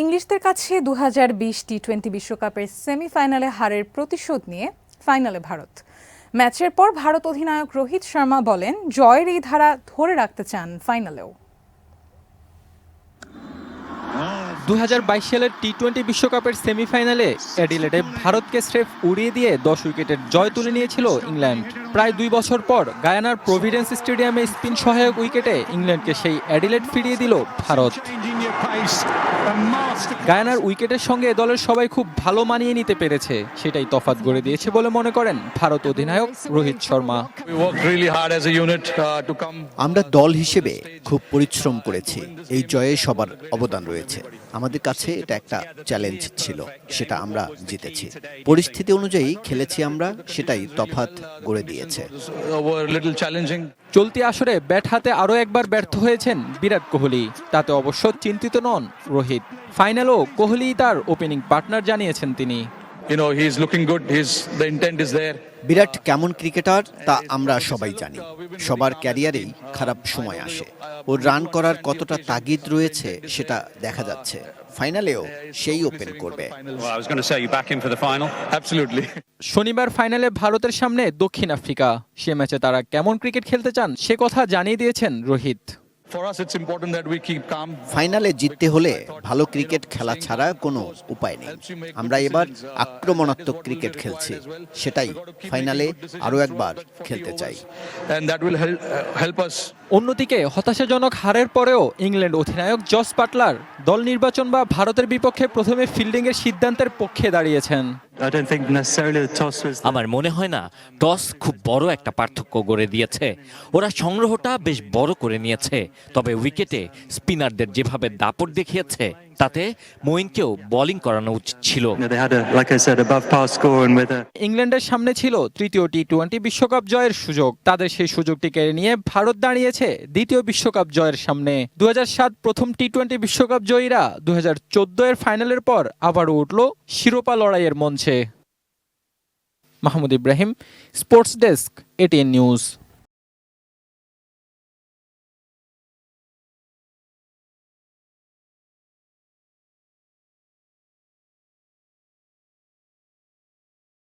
ইংলিশদের কাছে 2020 টি-20 বিশ্বকাপের সেমিফাইনালে হারের প্রতিশোধ নিয়ে ফাইনালে ভারত। ম্যাচের পর ভারত অধিনায়ক রোহিত শর্মা বলেন, জয়ের এই ধারা ধরে রাখতে চান ফাইনালেও। 2022 সালের টি-20 বিশ্বকাপের সেমিফাইনালে অ্যাডিলেডে ভারতকে স্রেফ উড়িয়ে দিয়ে 10 উইকেটের জয় তুলে নিয়েছিল ইংল্যান্ড। প্রায় 2 বছর পর গায়ানার প্রভিডেন্স স্টেডিয়ামে স্পিন সহায়ক উইকেটে ইংল্যান্ডকে সেই অ্যাডিলেড ফিরিয়ে দিল ভারত। গায়ানার উইকেটের সঙ্গে দলের সবাই খুব ভালো মানিয়ে নিতে পেরেছে, সেটাই তফাৎ গড়ে দিয়েছে বলে মনে করেন ভারত অধিনায়ক রোহিত শর্মা। আমরা দল হিসেবে খুব পরিশ্রম করেছি, এই জয়ে সবার অবদান রয়েছে। আমাদের কাছে এটা একটা চ্যালেঞ্জ ছিল, সেটা আমরা জিতেছি। পরিস্থিতি অনুযায়ী খেলেছি আমরা, সেটাই তফাৎ গড়ে দিয়েছে। চলতি আসরে ব্যাট হাতে আরও একবার ব্যর্থ হয়েছেন বিরাট কোহলি, তাতে অবশ্য চিন্তিত নন রোহিত। ফাইনালও কোহলি তার ওপেনিং পার্টনার জানিয়েছেন তিনি। বিরাট কেমন ক্রিকেটার তা আমরা সবাই জানি। সবার ক্যারিয়ারেই খারাপ সময় আসে, ওর রান করার কতটা তাগিদ রয়েছে সেটা দেখা যাচ্ছে। ফাইনালেও সেই ওপেন করবে। শনিবার ফাইনালে ভারতের সামনে দক্ষিণ আফ্রিকা। সে ম্যাচে তারা কেমন ক্রিকেট খেলতে চান সে কথা জানিয়ে দিয়েছেন রোহিত। ফাইনালে জিততে হলে ভালো ক্রিকেট খেলা ছাড়া কোনো উপায় নেই। আমরা এবার আক্রমণাত্মক ক্রিকেট খেলছি, সেটাই ফাইনালে আরও একবার খেলতে চাই। অন্যদিকে হতাশাজনক হারের পরেও ইংল্যান্ড অধিনায়ক জস বাটলার দল নির্বাচন বা ভারতের বিপক্ষে প্রথমে ফিল্ডিংয়ের সিদ্ধান্তের পক্ষে দাঁড়িয়েছেন। আমার মনে হয় না টস খুব বড় একটা পার্থক্য গড়ে দিয়েছে। ওরা সংগ্রহটা বেশ বড় করে নিয়েছে, তবে উইকেটে স্পিনারদের যেভাবে দাপট দেখিয়েছে তাতে মঈনকেও বোলিং করানো উচিত ছিল। ইংল্যান্ডের সামনে ছিল তৃতীয় টি-20 বিশ্বকাপ জয়ের সুযোগ। তাদের সেই সুযোগটি কেড়ে নিয়ে ভারত দাঁড়িয়েছে দ্বিতীয় বিশ্বকাপ জয়ের সামনে। 2007 প্রথম টি-20 বিশ্বকাপ জয়ীরা 2014 এর ফাইনালের পর আবারও উঠল শিরোপা লড়াইয়ের মঞ্চে। Mahmud Ibrahim, sports desk, ATN news.